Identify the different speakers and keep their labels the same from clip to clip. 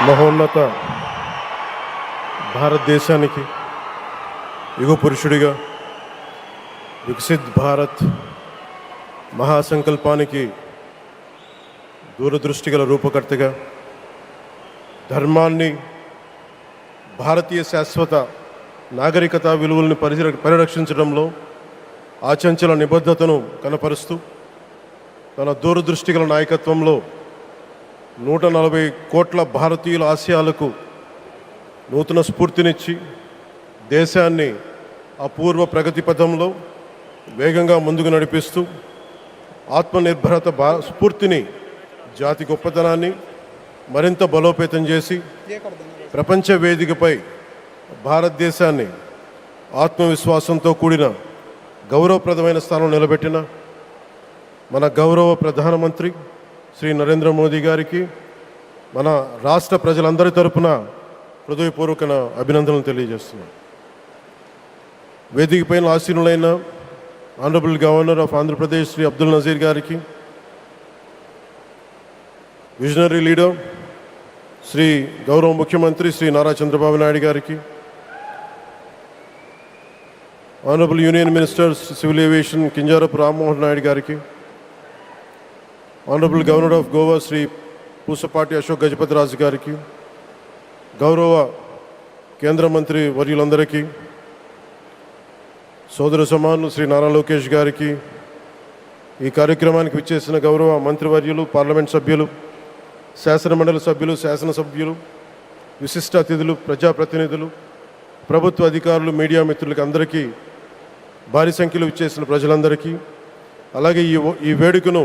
Speaker 1: మహోన్నత భారతదేశానికి యుగ పురుషుడిగా వికసిత్ భారత్ మహాసంకల్పానికి దూరదృష్టి గల రూపకర్తగా ధర్మాన్ని, భారతీయ శాశ్వత నాగరికత విలువలను పరిరక్షించడంలో ఆచంచల నిబద్ధతను కనపరుస్తూ తన దూరదృష్టి గల నాయకత్వంలో 140 కోట్ల భారతీయుల ఆశయాలకు నూతన స్ఫూర్తినిచ్చి దేశాన్ని అపూర్వ ప్రగతి పథంలో వేగంగా ముందుకు నడిపిస్తూ ఆత్మనిర్భరత స్ఫూర్తిని, జాతి గొప్పతనాన్ని మరింత బలోపేతం చేసి ప్రపంచ వేదికపై భారతదేశాన్ని ఆత్మవిశ్వాసంతో కూడిన గౌరవప్రదమైన స్థానం నిలబెట్టిన మన గౌరవ ప్రధానమంత్రి శ్రీ నరేంద్ర మోదీ గారికి మన రాష్ట్ర ప్రజలందరి తరపున హృదయపూర్వక అభినందనలు తెలియజేస్తున్నాను. వేదిక పైన ఆసీనులైన honourable governor of Andhra Pradesh Shri Abdul Nazeer గారికి, విజనరీ లీడర్ శ్రీ గౌరవ ముఖ్యమంత్రి శ్రీ నారా చంద్రబాబు నాయుడు గారికి, honourable union minister civil aviation Kinjarapu Rammohan Naidu గారికి, honourable governor of Goa Shri Pusapati Ashok Gajapati Raju గారికి, గౌరవ కేంద్ర మంత్రి వర్యులందరికీ, సోదర సమానులు శ్రీ నారా లోకేష్ గారికి, ఈ కార్యక్రమానికి విచ్చేసిన గౌరవ మంత్రివర్యులు, పార్లమెంట్ సభ్యులు, శాసనమండలి సభ్యులు, శాసనసభ్యులు, విశిష్ట అతిథులు, ప్రజాప్రతినిధులు, ప్రభుత్వ అధికారులు, మీడియా మిత్రులకి అందరికీ, భారీ సంఖ్యలో విచ్చేసిన ప్రజలందరికీ, అలాగే ఈ వేడుకను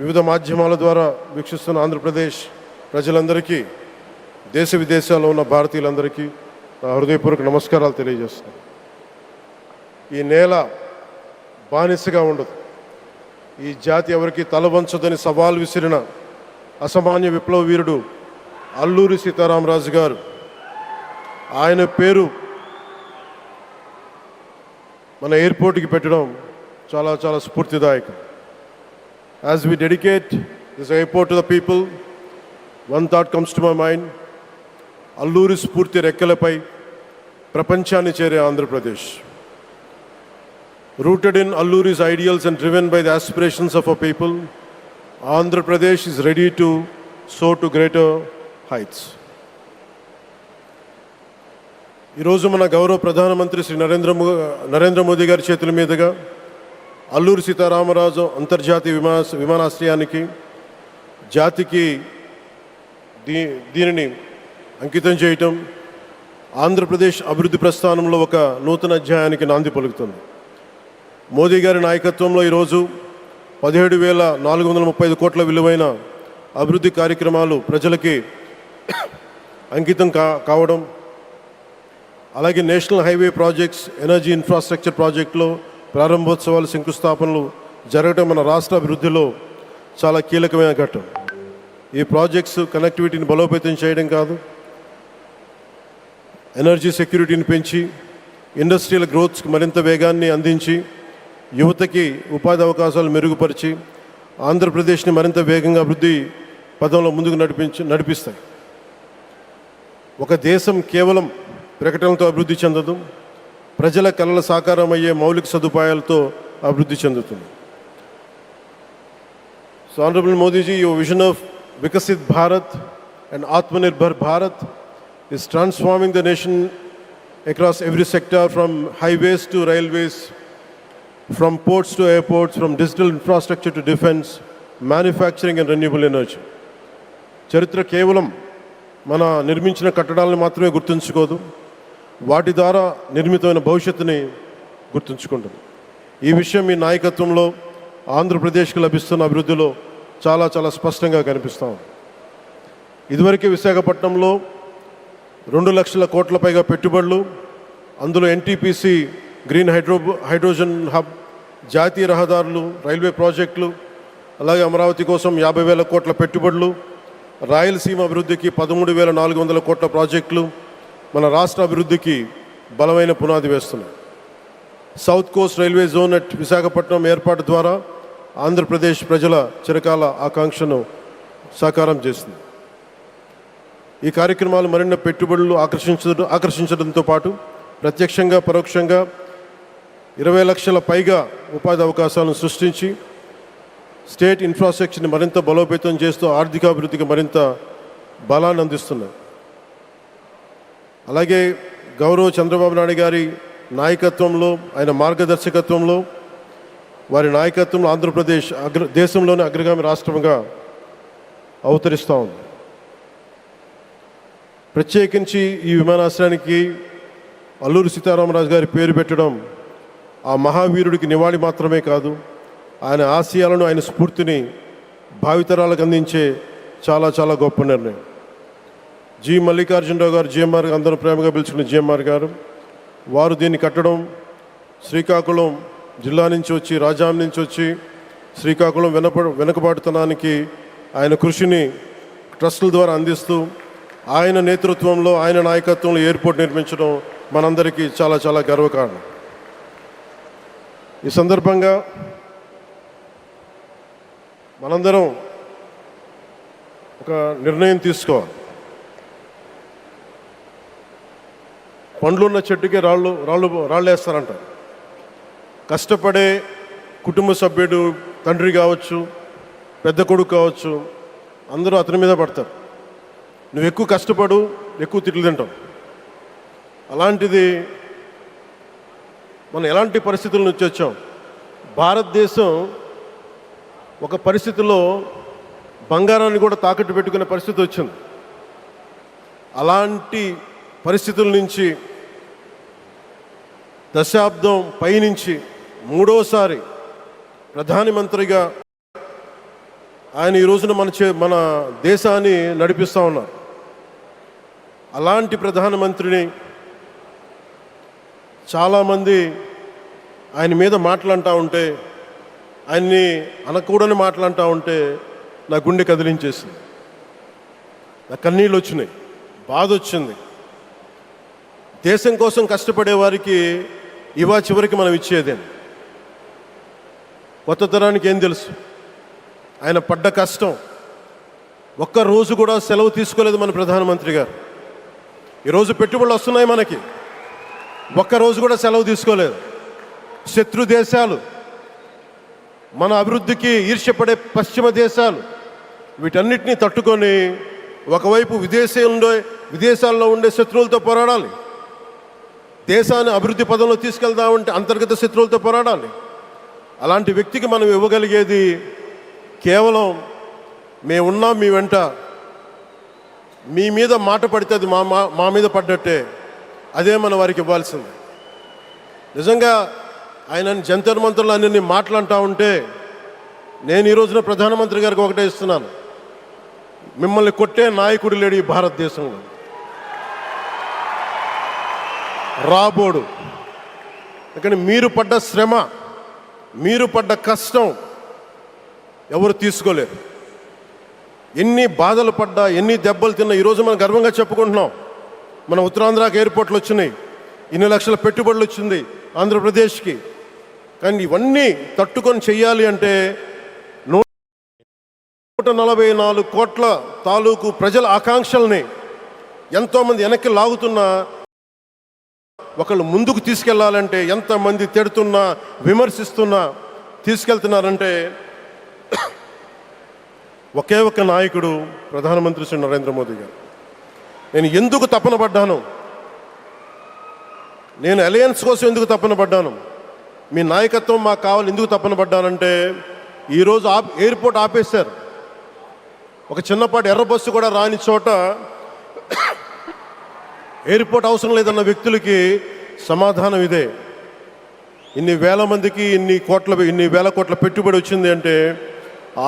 Speaker 1: వివిధ మాధ్యమాల ద్వారా వీక్షిస్తున్న ఆంధ్రప్రదేశ్ ప్రజలందరికీ, దేశ విదేశాల్లో ఉన్న భారతీయులందరికీ నా హృదయపూర్వక నమస్కారాలు తెలియజేస్తున్నాను. ఈ నేల బానిసగా ఉండదు, ఈ జాతి ఎవరికి తల వంచదని సవాల్ విసిరిన అసామాన్య విప్లవ వీరుడు అల్లూరి సీతారామరాజు గారు. ఆయన పేరు మన ఎయిర్పోర్ట్కి పెట్టడం చాలా చాలా స్ఫూర్తిదాయకం. As we dedicate this airport to the people, one thought comes to my mind: Alluri స్ఫూర్తి రెక్కలపై ప్రపంచాన్ని చేరే Andhra Pradesh. Rooted in Alluri's ideals and driven by the aspirations of our people, Andhra Pradesh is ready to soar to greater heights. ఈరోజు మన గౌరవ ప్రధానమంత్రి శ్రీ నరేంద్ర మోదీ గారి చేతుల మీదుగా అల్లూరి సీతారామరాజు అంతర్జాతీయ విమానాశ్రయానికి, జాతికి దీనిని అంకితం చేయటం ఆంధ్రప్రదేశ్ అభివృద్ధి ప్రస్థానంలో ఒక నూతన అధ్యాయానికి నాంది పలుకుతుంది. మోదీ గారి నాయకత్వంలో ఈరోజు 17,435 కోట్ల విలువైన అభివృద్ధి కార్యక్రమాలు ప్రజలకి అంకితం కావడం, అలాగే national highway projects, energy infrastructure ప్రాజెక్టులో ప్రారంభోత్సవాలు, శంకుస్థాపనలు జరగడం మన రాష్ట్ర అభివృద్ధిలో చాలా కీలకమైన ఘట్టం. ఈ ప్రాజెక్ట్స్ కనెక్టివిటీని బలోపేతం చేయడం కాదు, ఎనర్జీ సెక్యూరిటీని పెంచి ఇండస్ట్రియల్ గ్రోత్స్కి మరింత వేగాన్ని అందించి యువతకి ఉపాధి అవకాశాలు మెరుగుపరిచి ఆంధ్రప్రదేశ్ని మరింత వేగంగా అభివృద్ధి పదంలో ముందుకు నడిపిస్తాయి. ఒక దేశం కేవలం ప్రకటనలతో అభివృద్ధి చెందదు, ప్రజల కళల సాకారం అయ్యే మౌలిక సదుపాయాలతో అభివృద్ధి చెందుతుంది. So honourable Modiji, your vision of Viksit Bharat and Atmanirbhar Bharat is transforming the nation across every sector, from highways to railways, from ports to airports, from digital infrastructure to defense, manufacturing and renewable energy. చరిత్ర కేవలం మన నిర్మించిన కట్టడాలను మాత్రమే గుర్తుంచుకోదు, వాటి ద్వారా నిర్మితమైన భవిష్యత్తుని గుర్తుంచుకుంటుంది. ఈ విషయం మీ నాయకత్వంలో ఆంధ్రప్రదేశ్కి లభిస్తున్న అభివృద్ధిలో చాలా చాలా స్పష్టంగా కనిపిస్తాం. ఇదివరకే విశాఖపట్నంలో 2 లక్షల కోట్ల పైగా పెట్టుబడులు, అందులో ఎన్టీపీసీ గ్రీన్ హైడ్రోజన్ హబ్, జాతీయ రహదారులు, రైల్వే ప్రాజెక్టులు, అలాగే అమరావతి కోసం 50,000 కోట్ల పెట్టుబడులు, రాయలసీమ అభివృద్ధికి 13,400 కోట్ల ప్రాజెక్టులు మన రాష్ట్ర అభివృద్ధికి బలమైన పునాది వేస్తున్నాయి. South Coast railway zone at Visakhapatnam ఏర్పాటు ద్వారా ఆంధ్రప్రదేశ్ ప్రజల చిరకాల ఆకాంక్షను సాకారం చేస్తుంది. ఈ కార్యక్రమాలు మరిన్ని పెట్టుబడులు ఆకర్షించడంతో పాటు ప్రత్యక్షంగా పరోక్షంగా 20 లక్షల పైగా ఉపాధి అవకాశాలను సృష్టించి స్టేట్ ఇన్ఫ్రాస్ట్రక్చర్ని మరింత బలోపేతం చేస్తూ ఆర్థికాభివృద్ధికి మరింత బలాన్ని అందిస్తున్నాయి. అలాగే గౌరవ చంద్రబాబు నాయుడు గారి నాయకత్వంలో, ఆయన మార్గదర్శకత్వంలో, వారి నాయకత్వంలో ఆంధ్రప్రదేశ్ దేశంలోనే అగ్రగామి రాష్ట్రంగా అవతరిస్తూ ఉంది. ప్రత్యేకించి ఈ విమానాశ్రయానికి అల్లూరి సీతారామరాజు గారి పేరు పెట్టడం ఆ మహావీరుడికి నివాళి మాత్రమే కాదు, ఆయన ఆశయాలను, ఆయన స్ఫూర్తిని భావితరాలకు అందించే చాలా చాలా గొప్ప నిర్ణయం. జి మల్లికార్జునరావు గారు, జిఎంఆర్, అందరూ ప్రేమగా పిలుచుకున్న జిఎంఆర్ గారు, వారు దీన్ని కట్టడం శ్రీకాకుళం జిల్లా నుంచి వచ్చి, రాజాం నుంచి వచ్చి శ్రీకాకుళం వెనుకబాటుతనానికి ఆయన కృషిని ట్రస్టుల ద్వారా అందిస్తూ ఆయన నేతృత్వంలో, ఆయన నాయకత్వంలో ఎయిర్పోర్ట్ నిర్మించడం మనందరికీ చాలా చాలా గర్వకారణం. ఈ సందర్భంగా మనందరం ఒక నిర్ణయం తీసుకోవాలి. పండ్లున్న చెట్టుకే రాళ్ళు వేస్తారంట. కష్టపడే కుటుంబ సభ్యుడు, తండ్రి కావచ్చు, పెద్ద కొడుకు కావచ్చు, అందరూ అతని మీద పడతారు. నువ్వు ఎక్కువ కష్టపడు, ఎక్కువ తిట్లు తింటావు. అలాంటిది మనం ఎలాంటి పరిస్థితుల నుంచి వచ్చాం? భారతదేశం ఒక పరిస్థితిలో బంగారాన్ని కూడా తాకట్టు పెట్టుకునే పరిస్థితి వచ్చింది. అలాంటి పరిస్థితుల నుంచి దశాబ్దం పైనుంచి మూడోసారి ప్రధానమంత్రిగా ఆయన ఈ రోజున మన దేశాన్ని నడిపిస్తూ ఉన్నారు. అలాంటి ప్రధానమంత్రిని చాలామంది ఆయన మీద మాటలంటూ ఉంటే, ఆయన్ని అనకూడని మాటలంటూ ఉంటే నా గుండె కదిలించేసింది, నా కన్నీళ్ళు వచ్చినాయి, బాధ వచ్చింది. దేశం కోసం కష్టపడే వారికి చివరికి మనం ఇచ్చేదేం? కొత్త తరానికి ఏం తెలుసు? ఆయన పడ్డ కష్టం. ఒక్కరోజు కూడా సెలవు తీసుకోలేదు మన ప్రధానమంత్రి గారు. ఈరోజు పెట్టుబడులు వస్తున్నాయి మనకి, ఒక్కరోజు కూడా సెలవు తీసుకోలేదు. శత్రు దేశాలు, మన అభివృద్ధికి ఈర్ష్యపడే పశ్చిమ దేశాలు, వీటన్నిటినీ తట్టుకొని ఒకవైపు విదేశాల్లో ఉండే శత్రువులతో పోరాడాలి, దేశాన్ని అభివృద్ధి పదంలో తీసుకెళ్దామంటే అంతర్గత శత్రువులతో పోరాడాలి. అలాంటి వ్యక్తికి మనం ఇవ్వగలిగేది కేవలం మేమున్నాం మీ వెంట, మీ మీద మాట పడితే అది మా మీద పడ్డట్టే, అదే మనం వారికి ఇవ్వాల్సింది. నిజంగా ఆయన జంతర్ మంతర్లు అన్ని మాటలంటూ ఉంటే నేను ఈ రోజున ప్రధానమంత్రి గారికి ఒకటే ఇస్తున్నాను, మిమ్మల్ని కొట్టే నాయకుడు లేడు ఈ భారతదేశంలో, రాబోడు. కానీ మీరు పడ్డ శ్రమ, మీరు పడ్డ కష్టం ఎవరు తీసుకోలేరు. ఎన్ని బాధలు పడ్డా, ఎన్ని దెబ్బలు తిన్నా ఈరోజు మనం గర్వంగా చెప్పుకుంటున్నాం. మన ఉత్తరాంధ్రకి ఎయిర్పోర్ట్లు వచ్చినాయి, ఇన్ని లక్షల పెట్టుబడులు వచ్చింది ఆంధ్రప్రదేశ్కి. కానీ ఇవన్నీ తట్టుకొని చెయ్యాలి అంటే 144 కోట్ల తాలూకు ప్రజల ఆకాంక్షల్ని ఎంతోమంది వెనక్కి లాగుతున్నా, ఒకళ్ళు ముందుకు తీసుకెళ్లాలంటే ఎంతమంది తిడుతున్నా, విమర్శిస్తున్నా తీసుకెళ్తున్నారంటే ఒకే ఒక్క నాయకుడు, ప్రధానమంత్రి శ్రీ నరేంద్ర మోదీ గారు. నేను ఎందుకు తపన పడ్డాను, నేను అలయన్స్ కోసం ఎందుకు తపన పడ్డాను, మీ నాయకత్వం మాకు కావాలి ఎందుకు తపన పడ్డానంటే, ఈరోజు ఎయిర్పోర్ట్ ఆపేశారు. ఒక చిన్నపాటి ఎర్ర బస్సు కూడా రాని చోట ఎయిర్పోర్ట్ అవసరం లేదన్న వ్యక్తులకి సమాధానం ఇదే. ఇన్ని వేల మందికి ఇన్ని వేల కోట్ల పెట్టుబడి వచ్చింది అంటే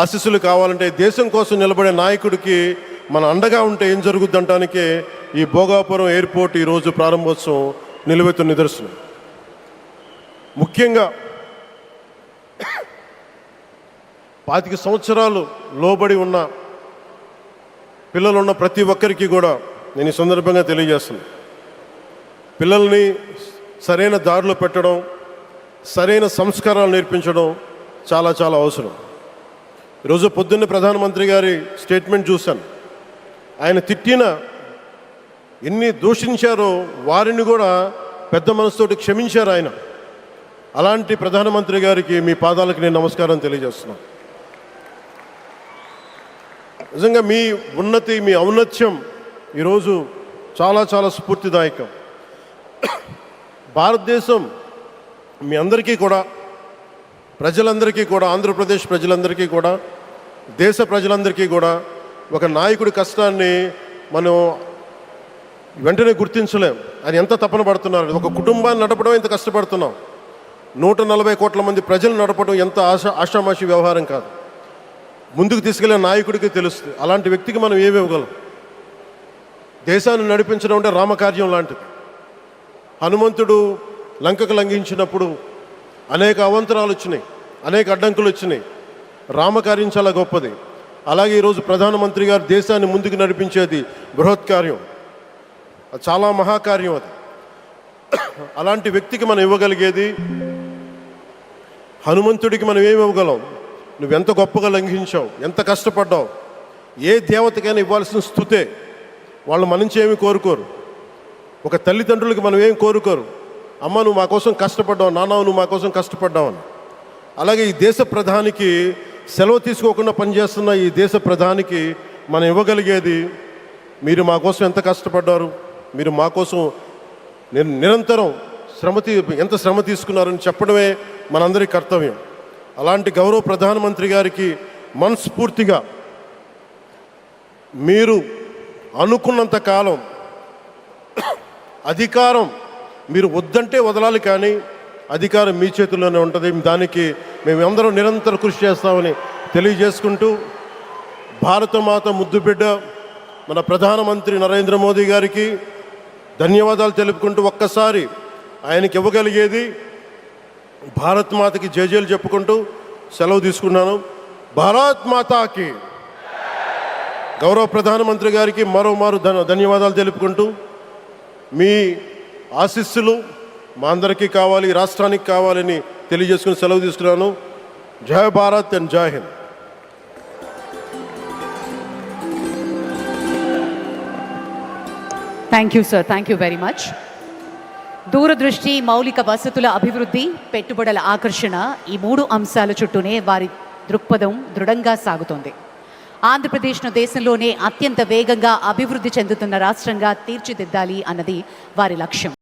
Speaker 1: ఆశీస్సులు కావాలంటే, దేశం కోసం నిలబడే నాయకుడికి మన అండగా ఉంటే ఏం జరుగుద్ది అంటానికే ఈ భోగాపురం ఎయిర్పోర్ట్ ఈరోజు ప్రారంభోత్సవం నిలువెత్తు నిదర్శనం. ముఖ్యంగా 25 సంవత్సరాలు లోబడి ఉన్న పిల్లలున్న ప్రతి ఒక్కరికి కూడా నేను ఈ సందర్భంగా తెలియజేస్తున్నాను, పిల్లల్ని సరైన దారిలో పెట్టడం, సరైన సంస్కారాలు నేర్పించడం చాలా చాలా అవసరం. ఈరోజు పొద్దున్నే ప్రధానమంత్రి గారి స్టేట్మెంట్ చూశాను. ఆయన తిట్టిన ఎన్ని దూషించారో వారిని కూడా పెద్ద మనసుతోటి క్షమించారు ఆయన. అలాంటి ప్రధానమంత్రి గారికి మీ పాదాలకు నేను నమస్కారం తెలియజేస్తున్నాను. నిజంగా మీ ఉన్నతి, మీ ఔన్నత్యం ఈరోజు చాలా చాలా స్ఫూర్తిదాయకం. భారతదేశం మీ అందరికీ కూడా, ప్రజలందరికీ కూడా, ఆంధ్రప్రదేశ్ ప్రజలందరికీ కూడా, దేశ ప్రజలందరికీ కూడా ఒక నాయకుడి కష్టాన్ని మనం వెంటనే గుర్తించలేం. ఆయన ఎంత తపన పడుతున్నారు. ఒక కుటుంబాన్ని నడపడం ఎంత కష్టపడుతున్నాం. 140 కోట్ల మంది ప్రజలు నడపడం ఎంత ఆషామాషి వ్యవహారం కాదు. ముందుకు తీసుకెళ్లే నాయకుడికి తెలుస్తుంది. అలాంటి వ్యక్తికి మనం ఏమి ఇవ్వగలం. దేశాన్ని నడిపించడం అంటే రామకార్యం లాంటిది. హనుమంతుడు లంకకు లంఘించినప్పుడు అనేక అవాంతరాలు వచ్చినాయి, అనేక అడ్డంకులు వచ్చినాయి. రామకార్యం చాలా గొప్పది. అలాగే ఈరోజు ప్రధానమంత్రి గారు దేశాన్ని ముందుకు నడిపించేది బృహత్కార్యం, అది చాలా మహాకార్యం. అది అలాంటి వ్యక్తికి మనం ఇవ్వగలిగేది, హనుమంతుడికి మనం ఏమి ఇవ్వగలం? నువ్వెంత గొప్పగా లంఘించావు, ఎంత కష్టపడ్డావు. ఏ దేవతకైనా ఇవ్వాల్సిన స్తుతే. వాళ్ళు మన నుంచి ఏమి కోరుకోరు. ఒక తల్లిదండ్రులకి మనం ఏం కోరుకోరు. అమ్మ నువ్వు మా కోసం కష్టపడ్డావు, నాన్న నువ్వు మా కోసం కష్టపడ్డావు అని. అలాగే ఈ దేశ ప్రధానికి, సెలవు తీసుకోకుండా పనిచేస్తున్న ఈ దేశ ప్రధానికి మనం ఇవ్వగలిగేది, మీరు మా కోసం ఎంత కష్టపడ్డారు, మీరు మా కోసం నిరంతరం ఎంత శ్రమ తీసుకున్నారని చెప్పడమే మనందరి కర్తవ్యం. అలాంటి గౌరవ ప్రధానమంత్రి గారికి మనస్ఫూర్తిగా మీరు అనుకున్నంత కాలం అధికారం మీరు వద్దంటే వదలాలి, కానీ అధికారం మీ చేతుల్లోనే ఉంటుంది. దానికి మేమందరం నిరంతర కృషి చేస్తామని తెలియజేసుకుంటూ, భారతమాత ముద్దుబిడ్డ మన ప్రధానమంత్రి నరేంద్ర మోదీ గారికి ధన్యవాదాలు తెలుపుకుంటూ, ఒక్కసారి ఆయనకి ఇవ్వగలిగేది భారత్ మాతకి జేజేలు చెప్పుకుంటూ సెలవు తీసుకున్నాను. భారత్ మాతాకి, గౌరవ ప్రధానమంత్రి గారికి మరోమారు ధన్యవాదాలు తెలుపుకుంటూ, మీ ఆశీస్సులు మా అందరికీ కావాలి, రాష్ట్రానికి కావాలని తెలియజేసుకుని సెలవు తీసుకున్నాను. జై భారత్ అండ్ జై Hind.
Speaker 2: Thank you sir, thank you very much. దూరదృష్టి, మౌలిక వసతుల అభివృద్ధి, పెట్టుబడుల ఆకర్షణ, ఈ 3 అంశాల చుట్టూనే వారి దృక్పథం దృఢంగా సాగుతోంది. ఆంధ్రప్రదేశ్ను దేశంలోనే అత్యంత వేగంగా అభివృద్ధి చెందుతున్న రాష్ట్రంగా తీర్చిదిద్దాలి అన్నది వారి లక్ష్యం.